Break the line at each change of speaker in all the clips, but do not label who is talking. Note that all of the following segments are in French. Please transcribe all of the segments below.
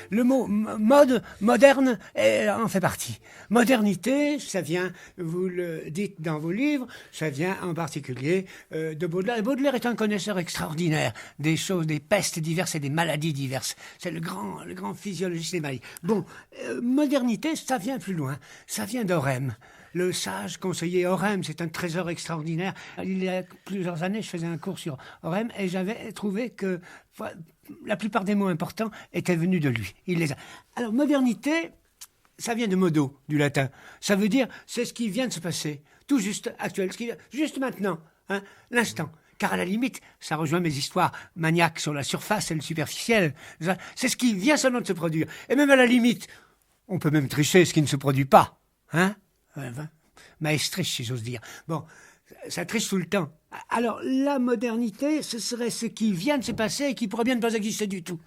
Le mot mode, moderne, en fait partie. Modernité, ça vient, vous le dites dans vos livres, ça vient en particulier de Baudelaire. Et Baudelaire est un connaisseur extraordinaire des choses, des pestes diverses et des maladies diverses. C'est le grand physiologiste des maladies. Bon, modernité, ça vient plus loin. Ça vient d'Orème. Le sage conseiller Orème, c'est un trésor extraordinaire. Il y a plusieurs années, je faisais un cours sur Orème et j'avais trouvé que la plupart des mots importants étaient venus de lui. Il les a. Alors, modernité, ça vient de modo, du latin. Ça veut dire, c'est ce qui vient de se passer, tout juste actuel, juste maintenant, hein, l'instant. Car à la limite, ça rejoint mes histoires maniaques sur la surface et le superficiel. C'est ce qui vient seulement de se produire. Et même à la limite, on peut même tricher ce qui ne se produit pas, hein. Maestriche, si j'ose dire. Bon, ça triche tout le temps. Alors, la modernité, ce serait ce qui vient de se passer et qui pourrait bien ne pas exister du tout.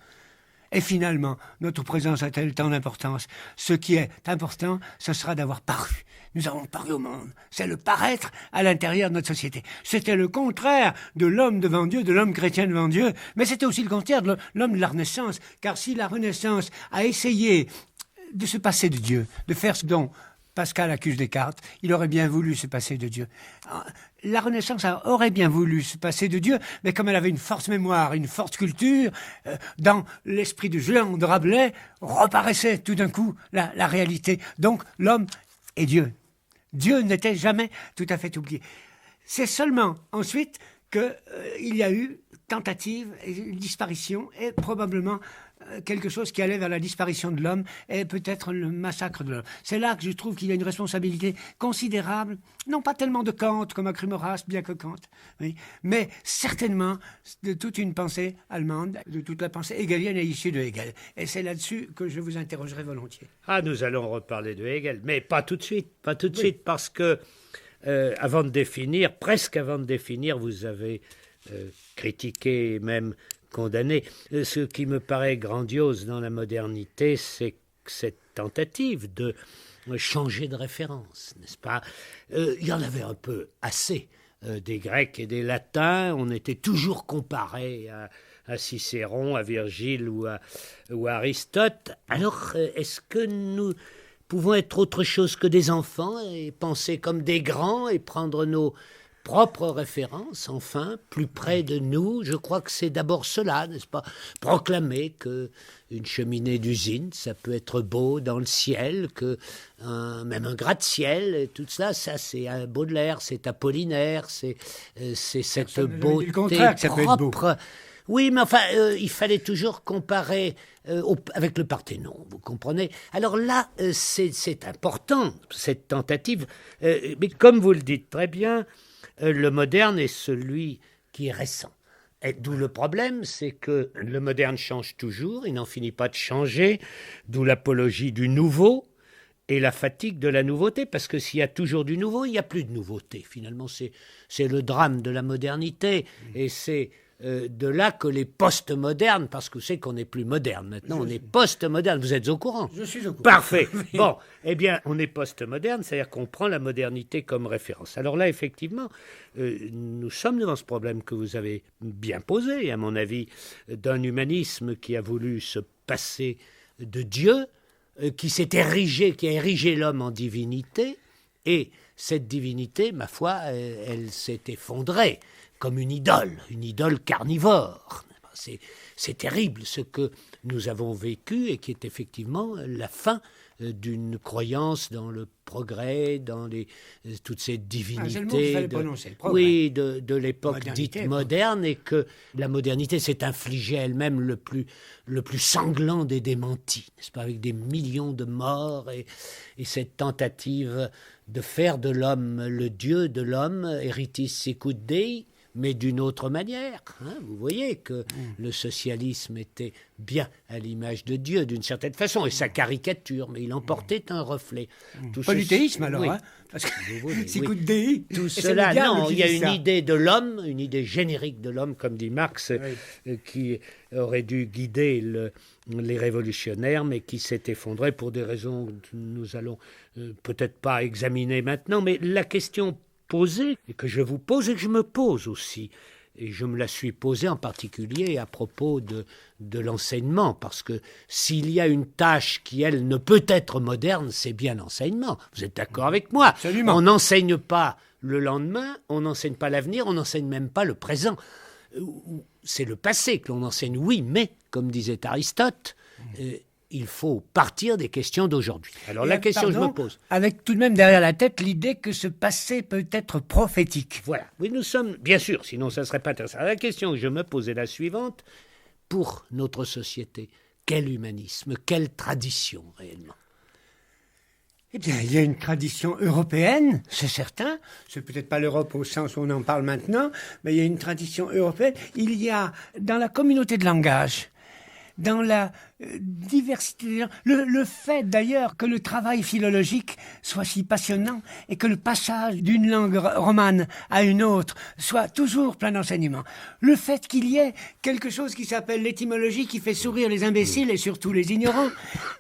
Et finalement, notre présence a-t-elle tant d'importance? Ce qui est important, ce sera d'avoir paru. Nous avons paru au monde. C'est le paraître à l'intérieur de notre société. C'était le contraire de l'homme devant Dieu, de l'homme chrétien devant Dieu, mais c'était aussi le contraire de l'homme de la Renaissance. Car si la Renaissance a essayé de se passer de Dieu, de faire ce dont Pascal accuse Descartes, il aurait bien voulu se passer de Dieu. La Renaissance aurait bien voulu se passer de Dieu, mais comme elle avait une forte mémoire, une forte culture, dans l'esprit de Jean de Rabelais, reparaissait tout d'un coup la réalité. Donc l'homme et Dieu. Dieu n'était jamais tout à fait oublié. C'est seulement ensuite qu'il y a eu tentative et disparition, et probablement quelque chose qui allait vers la disparition de l'homme et peut-être le massacre de l'homme. C'est là que je trouve qu'il y a une responsabilité considérable, non pas tellement de Kant comme à Maurras, bien que Kant, oui, mais certainement de toute une pensée allemande, de toute la pensée hegelienne et issue de Hegel. Et c'est là-dessus que je vous interrogerai volontiers.
Ah, nous allons reparler de Hegel, mais pas tout de suite, suite, parce que avant de définir, vous avez critiqué même condamné. Ce qui me paraît grandiose dans la modernité, c'est cette tentative de changer de référence, n'est-ce pas? Il y en avait un peu assez des Grecs et des Latins. On était toujours comparé à Cicéron, à Virgile ou à Aristote. Alors, est-ce que nous pouvons être autre chose que des enfants et penser comme des grands et prendre nos propres références, enfin, plus près de nous? Je crois que c'est d'abord cela, n'est-ce pas? Proclamer qu'une cheminée d'usine, ça peut être beau dans le ciel, même un gratte-ciel, et tout ça, c'est Baudelaire, c'est Apollinaire, c'est cette beauté propre. Oui, mais enfin, il fallait toujours comparer avec le Parthénon, vous comprenez? Alors là, c'est important, cette tentative, mais comme vous le dites très bien, le moderne est celui qui est récent. Et d'où le problème, c'est que le moderne change toujours, il n'en finit pas de changer, d'où l'apologie du nouveau et la fatigue de la nouveauté, parce que s'il y a toujours du nouveau, il n'y a plus de nouveauté. Finalement, c'est le drame de la modernité, et c'est de là que les post-modernes, parce que c'est qu'on n'est plus moderne maintenant, on est post-moderne. Vous êtes au courant?
Je suis au courant.
Parfait. Bon, eh bien, on est post-moderne, c'est-à-dire qu'on prend la modernité comme référence. Alors là, effectivement, nous sommes devant ce problème que vous avez bien posé, à mon avis, d'un humanisme qui a voulu se passer de Dieu, qui a érigé l'homme en divinité, et cette divinité, ma foi, elle s'est effondrée comme une idole carnivore. C'est terrible ce que nous avons vécu et qui est effectivement la fin d'une croyance dans le progrès, dans toutes ces divinités
c'est le mot qu'il fallait prononcer, le progrès.
Oui, de l'époque dite moderne, et que la modernité s'est infligée elle-même le plus sanglant des démentis, n'est-ce pas, avec des millions de morts et cette tentative de faire de l'homme le Dieu de l'homme, Eritis sicut Dei, mais d'une autre manière. Vous voyez que le socialisme était bien à l'image de Dieu, d'une certaine façon, et sa caricature, mais il en portait un reflet.
Polythéisme, alors,
oui.
Parce que
c'est
coup de DI.
Tout cela, non, il y a une idée de l'homme, une idée générique de l'homme, comme dit Marx, qui aurait dû guider les révolutionnaires, mais qui s'est effondrée pour des raisons que nous allons peut-être pas examiner maintenant. Mais la question posée, et que je vous pose et que je me pose aussi, et je me la suis posée en particulier à propos de l'enseignement, parce que s'il y a une tâche qui, elle, ne peut être moderne, c'est bien l'enseignement. Vous êtes d'accord avec moi?
Absolument.
On n'enseigne pas le lendemain, on n'enseigne pas l'avenir, on n'enseigne même pas le présent. C'est le passé que l'on enseigne, oui, mais, comme disait Aristote, il faut partir des questions d'aujourd'hui. Alors la question que je me pose...
Avec tout de même derrière la tête l'idée que ce passé peut être prophétique.
Voilà, oui, nous sommes, bien sûr, sinon ça ne serait pas intéressant. La question que je me pose est la suivante. Pour notre société, quel humanisme, quelle tradition réellement?
Eh bien, il y a une tradition européenne, c'est certain. C'est peut-être pas l'Europe au sens où on en parle maintenant, mais il y a une tradition européenne. Il y a, dans la communauté de langage, dans la diversité, le fait d'ailleurs que le travail philologique soit si passionnant et que le passage d'une langue romane à une autre soit toujours plein d'enseignements. Le fait qu'il y ait quelque chose qui s'appelle l'étymologie qui fait sourire les imbéciles et surtout les ignorants,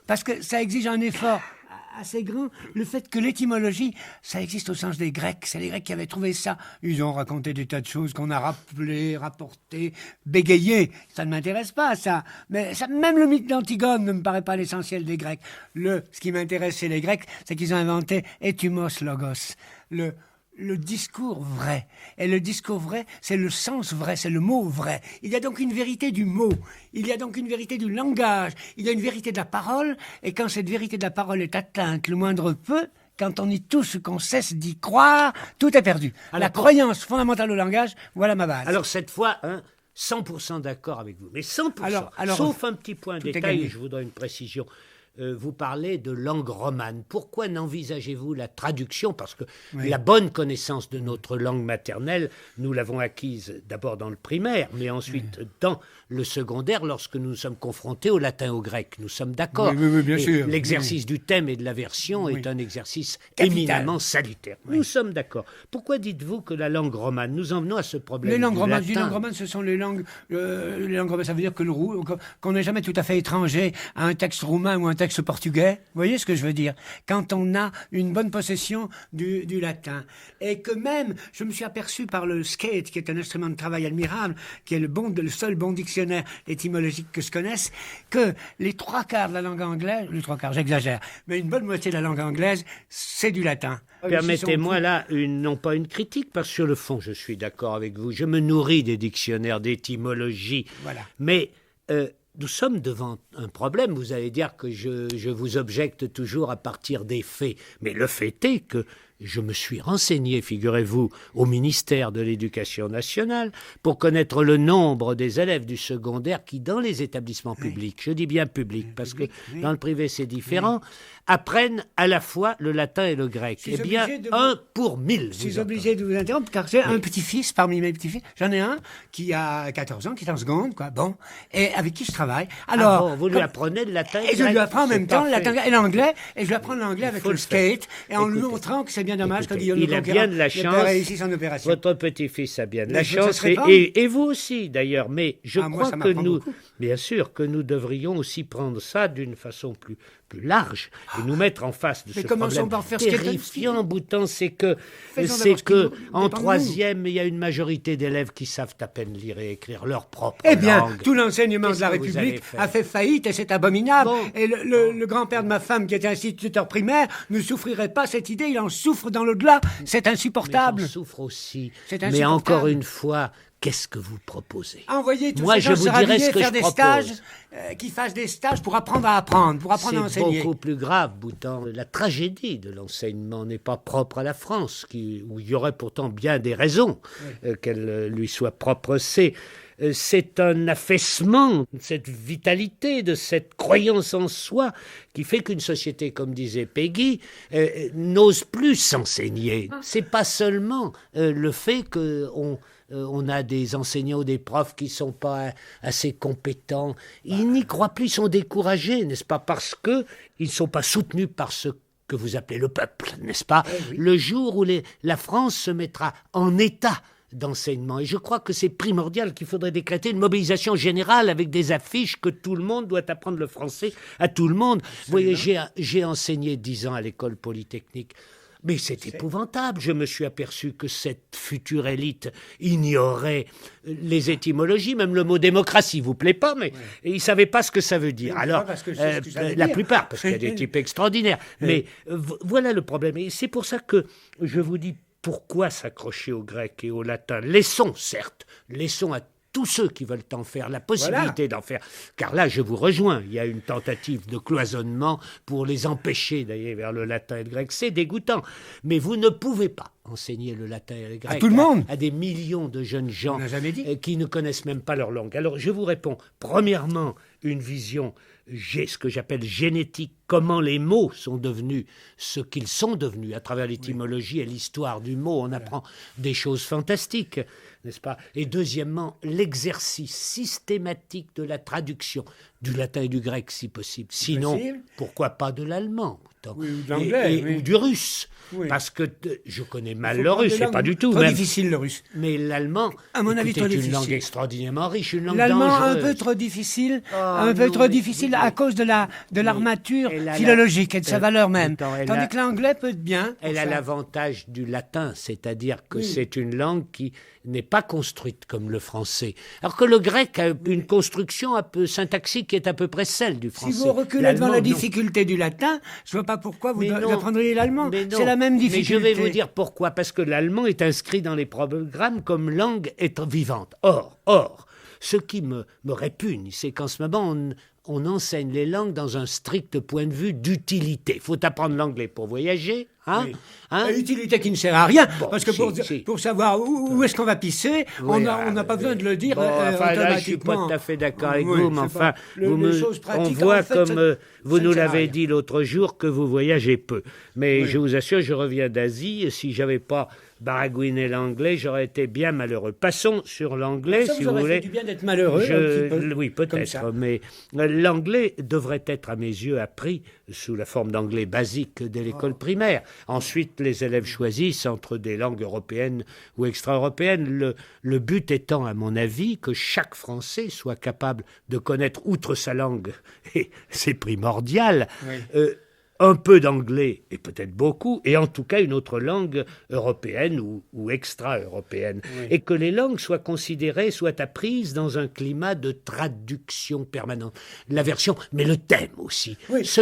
parce que ça exige un effort assez grand, le fait que l'étymologie, ça existe au sens des Grecs. C'est les Grecs qui avaient trouvé ça. Ils ont raconté des tas de choses qu'on a rappelées, rapportées, bégayées. Ça ne m'intéresse pas, ça. Mais ça, même le mythe d'Antigone ne me paraît pas l'essentiel des Grecs. Ce qui m'intéresse chez les Grecs, c'est qu'ils ont inventé étymos logos. Le discours vrai. Et le discours vrai, c'est le sens vrai, c'est le mot vrai. Il y a donc une vérité du mot. Il y a donc une vérité du langage. Il y a une vérité de la parole. Et quand cette vérité de la parole est atteinte le moindre peu, quand on y touche, qu'on cesse d'y croire, tout est perdu. Alors, la croyance fondamentale au langage, voilà ma base.
Alors cette fois, 100% d'accord avec vous. Mais 100%, sauf un petit point de détail, je voudrais une précision. Vous parlez de langue romane. Pourquoi n'envisagez-vous la traduction? Parce que la bonne connaissance de notre langue maternelle, nous l'avons acquise d'abord dans le primaire, mais ensuite dans le secondaire, lorsque nous nous sommes confrontés au latin et au grec. Nous sommes d'accord.
Oui, bien sûr.
L'exercice du thème et de la version est un exercice éminemment salutaire. Nous sommes d'accord. Pourquoi dites-vous que la langue romane, nous en venons à ce problème?
Les langues romanes, ce sont les langues romanes. Ça veut dire que qu'on n'est jamais tout à fait étranger à un texte roumain ou un texte portugais. Vous voyez ce que je veux dire? Quand on a une bonne possession du latin. Et que même, je me suis aperçu par le skate, qui est un instrument de travail admirable, qui est le seul bon dictionnaire étymologique que je connaisse, que les 3/4 de la langue anglaise, les 3/4, j'exagère, mais une bonne moitié de la langue anglaise, c'est du latin.
Permettez-moi là, non pas une critique, parce que sur le fond, je suis d'accord avec vous. Je me nourris des dictionnaires d'étymologie.
Voilà.
Mais nous sommes devant un problème. Vous allez dire que je vous objecte toujours à partir des faits. Mais le fait est que je me suis renseigné, figurez-vous, au ministère de l'Éducation nationale pour connaître le nombre des élèves du secondaire qui, dans les établissements publics, je dis bien publics, parce que dans le privé c'est différent, apprennent à la fois le latin et le grec. Eh bien, 1 pour 1000.
Je suis obligé de vous interrompre, car j'ai un petit-fils parmi mes petits-fils. J'en ai un qui a 14 ans, qui est en seconde, quoi. Bon, et avec qui je travaille. Alors,
vous lui apprenez le latin
et je lui apprends en même temps le latin et l'anglais, et je lui apprends l'anglais avec le skate, et en lui montrant que c'est bien dommage que Guillaume
il a bien de la chance.
Son opération.
Votre petit-fils a bien de la chance, et vous aussi d'ailleurs. Mais je crois que nous, bien sûr, que nous devrions aussi prendre ça d'une façon plus large et nous mettre en face de ce problème terrifiant, Boutan, c'est que en troisième, il y a une majorité d'élèves qui savent à peine lire et écrire leur propre langue.
Eh bien, tout l'enseignement de la République a fait faillite et c'est abominable. Et le grand-père de ma femme, qui était instituteur primaire, ne souffrirait pas cette idée, il en souffre dans l'au-delà. C'est insupportable.
Mais j'en souffre aussi.
Mais
encore une fois, qu'est-ce que vous proposez?
Envoyer tous ces gens se rhabiller, faire des stages, qui fassent des stages pour apprendre à apprendre, pour apprendre à enseigner.
C'est beaucoup plus grave, Boutan. La tragédie de l'enseignement n'est pas propre à la France, où il y aurait pourtant bien des raisons qu'elle lui soit propre. C'est un affaissement de cette vitalité, de cette croyance en soi qui fait qu'une société, comme disait Peggy, n'ose plus s'enseigner. C'est pas seulement le fait qu'on a des enseignants ou des profs qui ne sont pas assez compétents. Ils n'y croient plus, ils sont découragés, n'est-ce pas? Parce qu'ils ne sont pas soutenus par ce que vous appelez le peuple, n'est-ce pas? Oui. Le jour où la France se mettra en état d'enseignement. Et je crois que c'est primordial, qu'il faudrait décréter une mobilisation générale avec des affiches que tout le monde doit apprendre le français à tout le monde. Vous voyez, j'ai enseigné 10 ans à l'école polytechnique. Mais c'est épouvantable. Je me suis aperçu que cette future élite ignorait les étymologies, même le mot démocratie vous plaît pas, mais ils ne savaient pas ce que ça veut dire. Alors, la plupart, parce qu'il y a des types extraordinaires. Mais voilà le problème. Et c'est pour ça que je vous dis, pourquoi s'accrocher au grec et au latin? Laissons à tous ceux qui veulent en faire la possibilité d'en faire. Car là, je vous rejoins, il y a une tentative de cloisonnement pour les empêcher d'aller vers le latin et le grec. C'est dégoûtant. Mais vous ne pouvez pas enseigner le latin et le grec
à tout le monde,
à des millions de jeunes gens qui ne connaissent même pas leur langue. Alors, je vous réponds. Premièrement, une vision, ce que j'appelle génétique, comment les mots sont devenus ce qu'ils sont devenus à travers l'étymologie et l'histoire du mot. On apprend des choses fantastiques, n'est-ce pas? Et deuxièmement, l'exercice systématique de la traduction du latin et du grec, si possible. Sinon, pourquoi pas de l'allemand
ou de l'anglais,
ou du russe. Parce que je connais mal le russe, c'est pas du tout.
Trop difficile le russe.
Mais l'allemand,
à mon avis,
c'est une langue extraordinairement riche, une langue
l'allemand
dangereuse.
un peu trop difficile, à cause de l'armature philologique et de sa valeur même. Tandis que l'anglais peut être bien.
Elle a l'avantage du latin, c'est-à-dire que c'est une langue qui n'est pas construite comme le français. Alors que le grec a une construction un peu syntaxique qui est à peu près celle du français.
Si vous reculez devant la difficulté du latin, je ne vois pas pourquoi vous apprendriez l'allemand. C'est la même difficulté.
Mais je vais vous dire pourquoi. Parce que l'allemand est inscrit dans les programmes comme langue vivante. Or, ce qui me répugne, c'est qu'en ce moment, on enseigne les langues dans un strict point de vue d'utilité. Il faut apprendre l'anglais pour voyager.
Utilité qui ne sert à rien, parce que pour savoir où est-ce qu'on va pisser, on n'a pas besoin de le dire automatiquement.
Là, je ne suis pas tout à fait d'accord avec vous, mais enfin, on voit comme vous nous l'avez dit l'autre jour que vous voyagez peu. Mais je vous assure, je reviens d'Asie, et si je n'avais pas baragouiné l'anglais, j'aurais été bien malheureux. Passons sur l'anglais, si vous voulez.
Fait du bien d'être malheureux.
Oui, peut-être, mais l'anglais devrait être, à mes yeux, appris sous la forme d'anglais basique dès l'école primaire. Ensuite, les élèves choisissent entre des langues européennes ou extra-européennes. Le but étant, à mon avis, que chaque Français soit capable de connaître, outre sa langue, et c'est primordial, un peu d'anglais, et peut-être beaucoup, et en tout cas une autre langue européenne ou extra-européenne. Et que les langues soient considérées, soient apprises dans un climat de traduction permanente. La version, mais le thème aussi.
Ce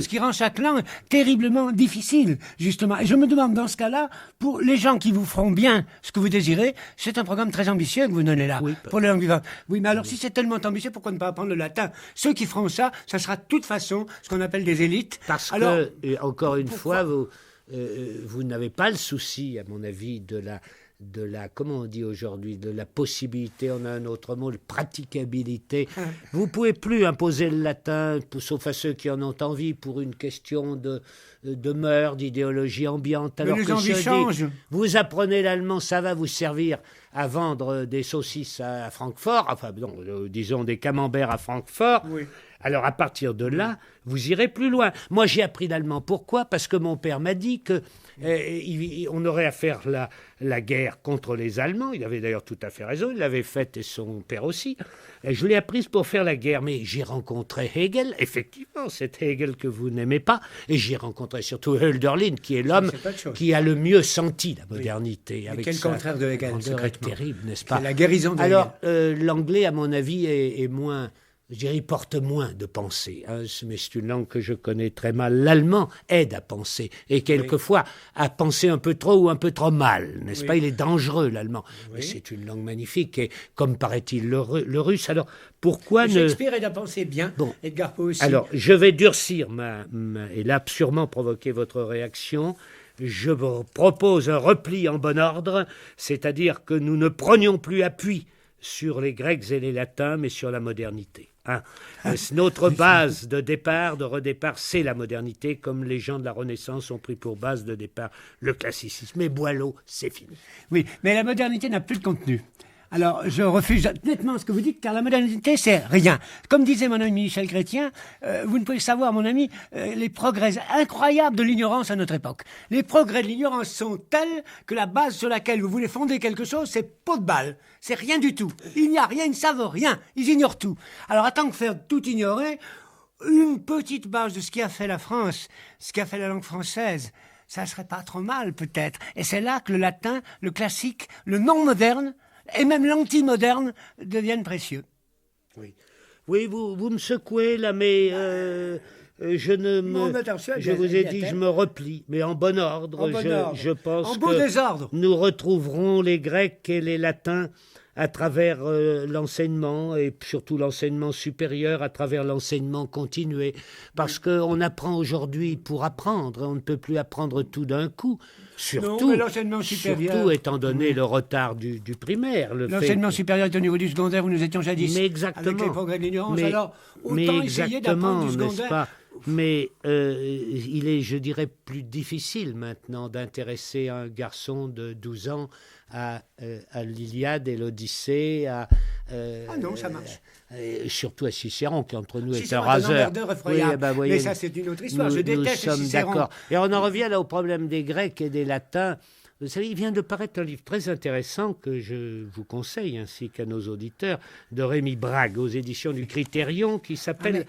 qui rend chaque langue terriblement difficile, justement. Et je me demande, dans ce cas-là, pour les gens qui vous feront bien ce que vous désirez, c'est un programme très ambitieux que vous donnez là, pour les langues vivantes. Oui, mais alors si c'est tellement ambitieux, pourquoi ne pas apprendre le latin? Ceux qui feront ça sera de toute façon ce qu'on appelle des élites.
Parce que, encore une fois, vous n'avez pas le souci, à mon avis, de la comment on dit aujourd'hui, de la possibilité, on a un autre mot, de praticabilité. Vous ne pouvez plus imposer le latin, sauf à ceux qui en ont envie, pour une question de mœurs, d'idéologie ambiante. Alors
les envies changent.
Vous apprenez l'allemand, ça va vous servir à vendre des saucisses à Francfort, enfin, disons des camemberts à Francfort. Alors, à partir de là, vous irez plus loin. Moi, j'ai appris l'allemand. Pourquoi? Parce que mon père m'a dit qu'on aurait à faire la guerre contre les Allemands. Il avait d'ailleurs tout à fait raison. Il l'avait faite, et son père aussi. Et je l'ai apprise pour faire la guerre. Mais j'ai rencontré Hegel. Effectivement, c'est Hegel que vous n'aimez pas. Et j'ai rencontré surtout Hölderlin, qui est l'homme qui a le mieux senti la modernité. Avec
quel contraire de Hegel,
secrètement. Terrible, n'est-ce pas?
C'est la guérison de
Alors, l'anglais, à mon avis, est moins... Je dirais, il porte moins de pensée, mais c'est une langue que je connais très mal. L'allemand aide à penser, et quelquefois à penser un peu trop ou un peu trop mal, n'est-ce pas? Il est dangereux, l'allemand. Mais c'est une langue magnifique, et comme paraît-il le russe. Alors, pourquoi
Shakespeare aide à penser bien, Edgar Poe aussi.
Alors, je vais durcir et là, sûrement provoquer votre réaction. Je vous propose un repli en bon ordre, c'est-à-dire que nous ne prenions plus appui sur les Grecs et les Latins, mais sur la modernité. Notre base de redépart, c'est la modernité, comme les gens de la Renaissance ont pris pour base de départ le classicisme. Mais Boileau, c'est fini.
Oui, mais la modernité n'a plus de contenu. Alors, je refuse nettement ce que vous dites, car la modernité, c'est rien. Comme disait mon ami Michel Chrétien, vous ne pouvez savoir, mon ami, les progrès incroyables de l'ignorance à notre époque. Les progrès de l'ignorance sont tels que la base sur laquelle vous voulez fonder quelque chose, c'est peau de balle. C'est rien du tout. Il n'y a rien, ils ne savent rien. Ils ignorent tout. Alors, à tant que faire tout ignorer, une petite base de ce qui a fait la France, ce qui a fait la langue française, ça serait pas trop mal peut-être. Et c'est là que le latin, le classique, le non moderne et même l'anti-moderne deviennent précieux.
Oui, oui, vous me secouez là, mais je ne me... je vous ai dit, je me replie, mais en bon ordre. Je pense
en beau
que
désordre.
nous retrouverons les Grecs et les Latins à travers l'enseignement, et surtout l'enseignement supérieur, à travers l'enseignement continué. Parce qu'on apprend aujourd'hui pour apprendre, on ne peut plus apprendre tout d'un coup. Surtout,
l'enseignement supérieur,
surtout étant donné le retard du primaire.
L'enseignement supérieur est au niveau du secondaire où nous étions jadis.
Mais exactement.
Avec les progrès de l'ignorance, alors
mais
autant essayer d'apprendre du secondaire.
Pas mais il est, je dirais, plus difficile maintenant d'intéresser un garçon de 12 ans à l'Iliade et l'Odyssée,
ah non, ça marche.
Surtout à Cicéron, qui entre nous est un
un
raseur.
Oui, mais ça, c'est une autre histoire. Je déteste
nous sommes
Cicéron.
D'accord. Et on en revient là au problème des Grecs et des Latins. Vous savez, il vient de paraître un livre très intéressant que je vous conseille, ainsi qu'à nos auditeurs, de Rémi Brague, aux éditions du Critérion, qui s'appelle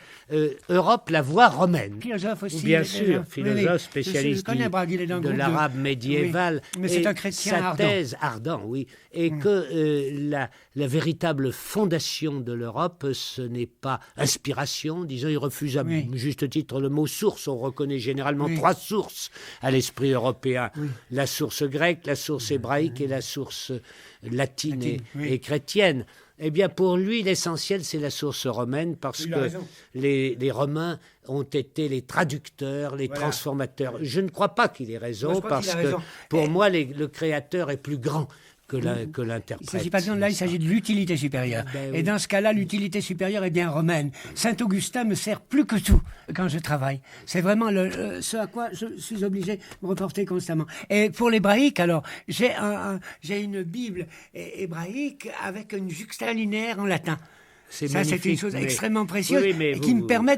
Europe, la voie romaine.
Philosophe aussi.
Bien sûr, philosophe, spécialiste
Brague, il est dans
de l'arabe médiéval.
Oui. Mais c'est un chrétien
sa thèse ardent, oui. Et que la véritable fondation de l'Europe, ce n'est pas inspiration. Disons, il refuse à juste titre le mot source. On reconnaît généralement trois sources à l'esprit européen. Oui. La source grecque, la source hébraïque et la source latine et chrétienne. Eh bien, pour lui, l'essentiel, c'est la source romaine, parce que les Romains ont été les traducteurs, les transformateurs. Je ne crois pas qu'il ait raison, parce que pour moi, le créateur est plus grand que l'interprète.
Il ne s'agit pas de là, il s'agit de l'utilité supérieure. Et dans ce cas-là, l'utilité supérieure est bien romaine. Saint-Augustin me sert plus que tout quand je travaille. C'est vraiment ce à quoi je suis obligé de me reporter constamment. Et pour l'hébraïque, alors, j'ai une Bible hébraïque avec une juxtalinéaire en latin. C'est une chose extrêmement précieuse qui me permet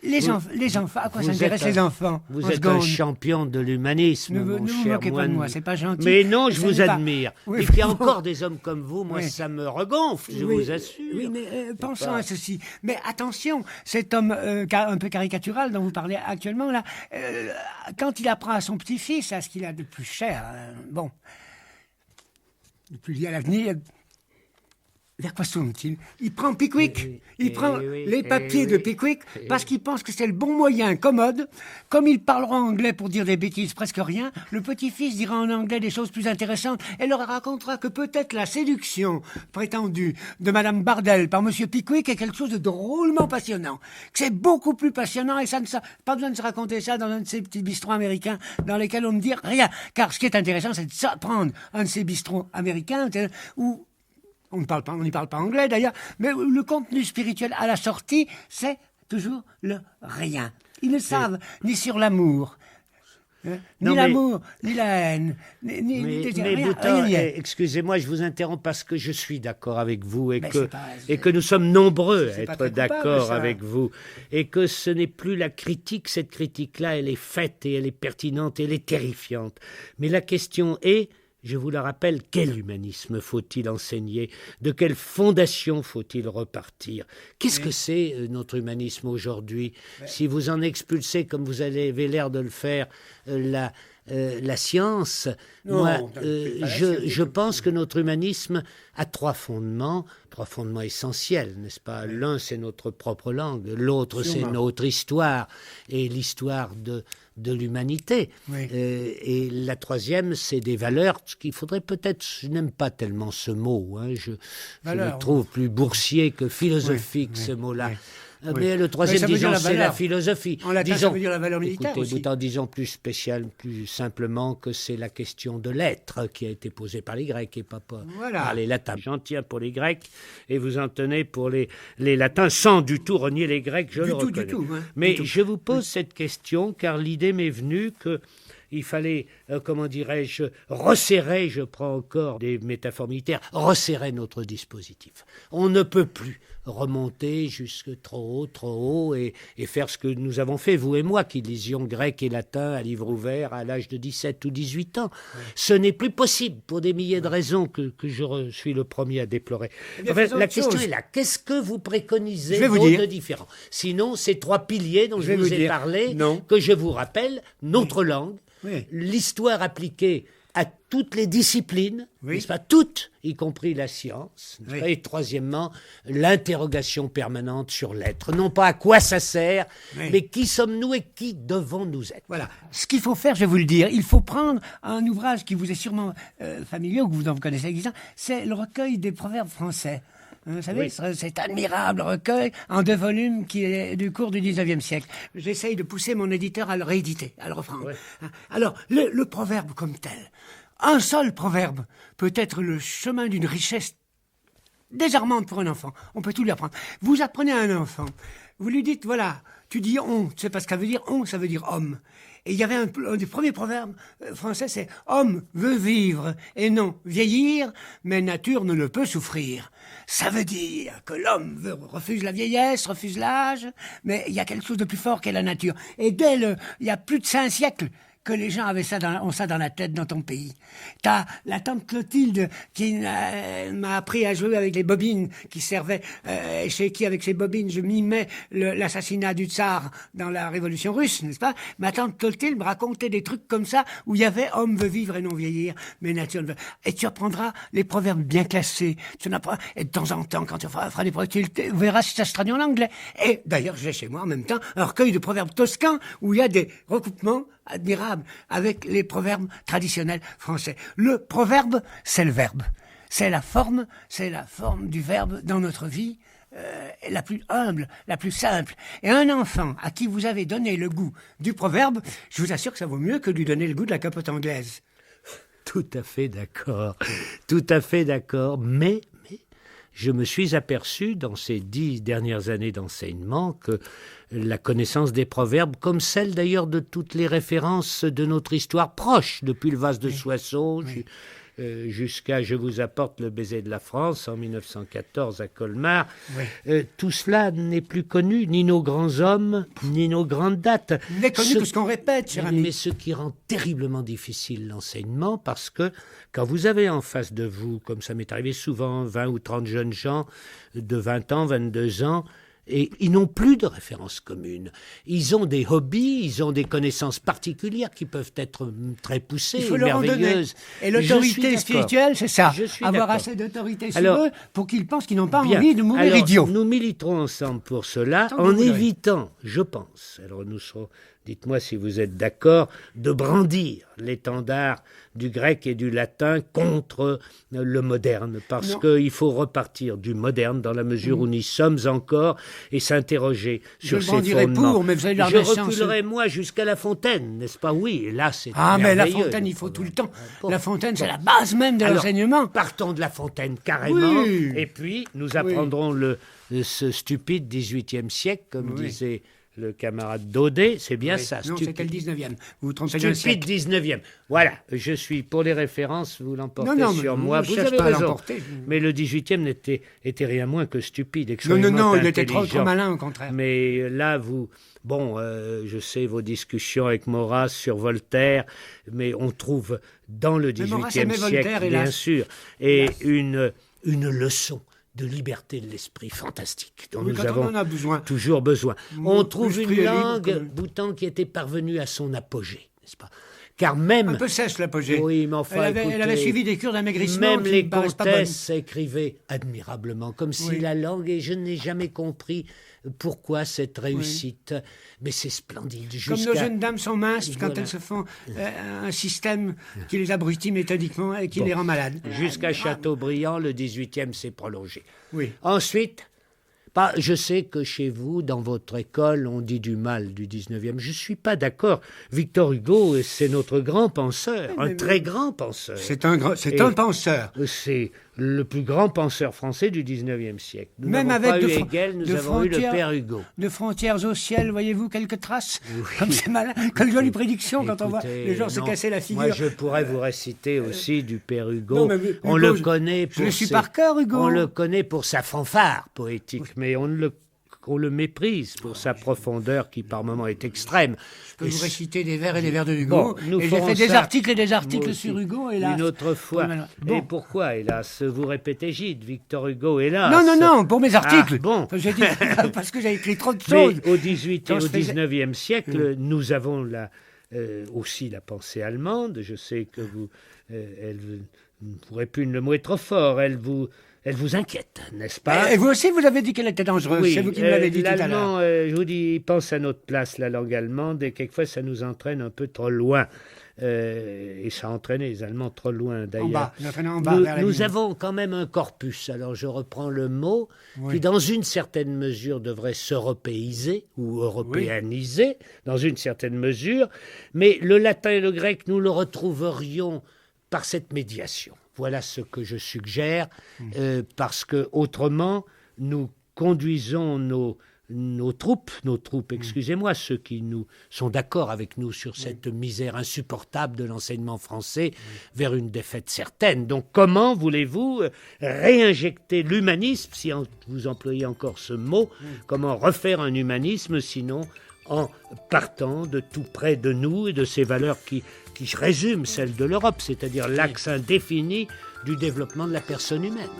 Les enfants, à quoi s'intéressent les enfants?
Vous êtes un champion de l'humanisme, mon cher moine.
Ne vous moquez pas de moi, c'est pas gentil.
Mais non, je vous admire. Et qu'il y a encore des hommes comme vous, moi, ça me regonfle, je vous assure.
Oui, mais pensons à ceci. Mais attention, cet homme un peu caricatural dont vous parlez actuellement, là, quand il apprend à son petit-fils, à ce qu'il a de plus cher, de plus lié à l'avenir, vers quoi tourne-t-il? Il prend Pickwick, il prend les papiers de Pickwick parce qu'il pense que c'est le bon moyen commode. Comme il parlera anglais pour dire des bêtises, presque rien, le petit-fils dira en anglais des choses plus intéressantes et leur racontera que peut-être la séduction prétendue de Madame Bardel par Monsieur Pickwick est quelque chose de drôlement passionnant. Que c'est beaucoup plus passionnant et pas besoin de se raconter ça dans un de ces petits bistrots américains dans lesquels on ne dit rien. Car ce qui est intéressant, c'est de prendre un de ces bistrots américains où on n'y parle pas anglais d'ailleurs, mais le contenu spirituel à la sortie, c'est toujours le rien. Ils ne savent ni sur l'amour, ni l'amour, ni la haine,
rien. Excusez-moi, je vous interromps parce que je suis d'accord avec vous et que nous sommes nombreux à être d'accord avec vous et que ce n'est plus la critique. Cette critique-là, elle est faite et elle est pertinente et elle est terrifiante. Mais la question est, je vous le rappelle, quel humanisme faut-il enseigner? De quelle fondation faut-il repartir? Qu'est-ce que c'est notre humanisme aujourd'hui? Si vous en expulsez, comme vous avez l'air de le faire, la science, je pense que notre humanisme a trois fondements essentiels, n'est-ce pas? L'un, c'est notre propre langue, l'autre, c'est notre histoire, et l'histoire de l'humanité. Et la troisième, c'est des valeurs qu'il faudrait peut-être, je n'aime pas tellement ce mot, je le trouve plus boursier que philosophique, ce mot-là. Mais le troisième, disons, c'est la philosophie.
En latin, ça veut dire la valeur militaire aussi.
En disant plus simplement que c'est la question de l'être qui a été posée par les Grecs et pas par les Latins. J'en tiens pour les Grecs et vous en tenez pour les Latins, sans du tout renier les Grecs, je le reconnais. Du tout. Mais je vous pose cette question car l'idée m'est venue que il fallait, resserrer, je prends encore des métaphores militaires, resserrer notre dispositif. On ne peut plus remonter jusque trop haut, et faire ce que nous avons fait, vous et moi, qui lisions grec et latin à livre ouvert à l'âge de 17 ou 18 ans. Oui. Ce n'est plus possible pour des milliers de raisons que je suis le premier à déplorer. Enfin, la question est là. Qu'est-ce que vous préconisez de différent? Sinon, ces trois piliers dont je vous ai parlé, que je vous rappelle, notre langue, l'histoire appliquée à toutes les disciplines, n'est-ce pas, toutes, y compris la science, et troisièmement, l'interrogation permanente sur l'être. Non pas à quoi ça sert, mais qui sommes-nous et qui devons-nous être.
Voilà. Ce qu'il faut faire, je vais vous le dire, il faut prendre un ouvrage qui vous est sûrement familier, ou que vous en connaissez existant, c'est le recueil des proverbes français. Vous savez, cet admirable recueil en 2 volumes qui est du cours du 19e siècle. J'essaye de pousser mon éditeur à le rééditer, à le reprendre. Alors, le proverbe comme tel, un seul proverbe peut être le chemin d'une richesse désarmante pour un enfant. On peut tout lui apprendre. Vous apprenez à un enfant, vous lui dites, voilà, tu dis on, tu sais pas ce que ça veut dire, on, ça veut dire homme. Et il y avait un des premiers proverbes français, c'est « Homme veut vivre et non vieillir, mais nature ne le peut souffrir ». Ça veut dire que l'homme refuse la vieillesse, refuse l'âge, mais il y a quelque chose de plus fort qu'est la nature. Et il y a plus de 5 siècles que les gens ont ça dans la tête dans ton pays. T'as la tante Clotilde qui m'a appris à jouer avec les bobines qui servaient, chez qui avec ces bobines je mimais l'assassinat du tsar dans la révolution russe, n'est-ce pas? Ma tante Clotilde me racontait des trucs comme ça où il y avait homme veut vivre et non vieillir, mais nature ne veut. Et tu apprendras les proverbes bien classés. Tu n'apprends, et de temps en temps, quand tu feras des proverbes, tu verras si ça se traduit en anglais. Et d'ailleurs, j'ai chez moi en même temps un recueil de proverbes toscans où il y a des recoupements admirable avec les proverbes traditionnels français. Le proverbe, c'est le verbe. C'est la forme du verbe dans notre vie, la plus humble, la plus simple. Et un enfant à qui vous avez donné le goût du proverbe, je vous assure que ça vaut mieux que lui donner le goût de la capote anglaise.
Tout à fait d'accord. Tout à fait d'accord. Mais je me suis aperçu dans ces 10 dernières années d'enseignement que la connaissance des proverbes, comme celle d'ailleurs de toutes les références de notre histoire proche, depuis le vase de Soissons jusqu'à Je vous apporte le baiser de la France en 1914 à Colmar, tout cela n'est plus connu, ni nos grands hommes, ni nos grandes dates.
Il n'est connu que ce qu'on répète, cher ami.
Mais ce qui rend terriblement difficile l'enseignement, parce que quand vous avez en face de vous, comme ça m'est arrivé souvent, 20 ou 30 jeunes gens de 20 ans, 22 ans, et ils n'ont plus de références communes. Ils ont des hobbies, ils ont des connaissances particulières qui peuvent être très poussées, merveilleuses.
Et l'autorité spirituelle, c'est ça. Avoir assez d'autorité sur eux pour qu'ils pensent qu'ils n'ont pas envie de mourir idiots.
Nous militerons ensemble pour cela, en évitant, je pense, alors nous serons... Dites-moi si vous êtes d'accord, de brandir l'étendard du grec et du latin contre le moderne, parce qu'il faut repartir du moderne dans la mesure où nous sommes encore et s'interroger sur ces fondements.
Mais vous avez la
Je reculerai moi jusqu'à La Fontaine, n'est-ce pas? Oui, et là c'est
mais La Fontaine, il faut tout le temps. La Fontaine, c'est la base même de l'enseignement.
Partons de La Fontaine carrément, et puis nous apprendrons ce stupide 18e siècle, comme disait... le camarade Daudet, c'est bien ça.
Non, c'était le 19e. Vous vous trompez
d'un siècle. Stupide 19e. Voilà, je suis pour les références, vous l'emportez sur moi. Vous avez raison. Mais le 18e était rien moins que stupide, extrêmement
il était trop malin, au contraire.
Mais là, je sais vos discussions avec Maurras sur Voltaire, mais on trouve dans le 18e siècle, bien sûr, et une leçon de liberté de l'esprit fantastique dont nous avons toujours besoin. On trouve une langue, Boutan, qui était parvenue à son apogée, n'est-ce pas? Car même...
Un peu sèche l'apogée.
Oui, mais enfin,
elle avait suivi des cures d'amaigrissement.
Même les comtesses écrivaient admirablement, comme si la langue, et je n'ai jamais compris pourquoi cette réussite, mais c'est splendide.
Comme nos jeunes dames sont minces quand elles se font un système qui les abrutit méthodiquement et qui les rend malades.
Jusqu'à Chateaubriand, le 18e s'est prolongé.
Oui.
Ensuite... je sais que chez vous, dans votre école, on dit du mal du 19e. Je ne suis pas d'accord. Victor Hugo, c'est notre grand penseur, très grand penseur.
C'est un penseur.
C'est le plus grand penseur français du 19e siècle. Nous
Même
n'avons
avec
pas eu Hegel, nous avons eu le père Hugo.
De frontières au ciel, voyez-vous quelques traces? Comme c'est malin, comme jolie prédiction quand on voit les gens se casser la figure.
Moi, je pourrais vous réciter aussi du père Hugo.
Non, mais
on
Hugo,
le connaît pour
je le suis par cœur, Hugo.
On le connaît pour sa fanfare poétique, mais on le méprise pour sa profondeur qui par moments est extrême.
Je peux vous réciter des vers et des vers de Hugo.
Bon,
et j'ai fait des articles et des articles sur Hugo, hélas.
Une autre fois.
Bon.
Et pourquoi, hélas? Vous répétez Gide, Victor Hugo, hélas.
Non, pour mes articles.
Ah, bon.
J'ai dit, parce que j'ai écrit trop de choses.
Mais au 18 et au 19e siècle, nous avons aussi la pensée allemande. Je sais que vous ne pourrez plus, le mot est trop fort, elle vous inquiète, n'est-ce pas?
Et vous aussi, vous avez dit qu'elle était dangereuse.
Oui,
c'est vous qui me l'avez dit tout à
l'allemand,
l'heure.
je vous dis, il pense à notre place, la langue allemande, et quelquefois ça nous entraîne un peu trop loin. Et ça a entraîné les Allemands trop loin, d'ailleurs.
En bas,
nous avons quand même un corpus, alors je reprends le mot, qui dans une certaine mesure devrait s'européiser ou européaniser, dans une certaine mesure, mais le latin et le grec, nous le retrouverions par cette médiation. Voilà ce que je suggère, parce que autrement, nous conduisons nos troupes, excusez-moi, ceux qui sont d'accord avec nous sur cette misère insupportable de l'enseignement français, vers une défaite certaine. Donc comment voulez-vous réinjecter l'humanisme, si vous employez encore ce mot, comment refaire un humanisme sinon en partant de tout près de nous et de ces valeurs qui résument celles de l'Europe, c'est-à-dire l'axe indéfini du développement de la personne humaine.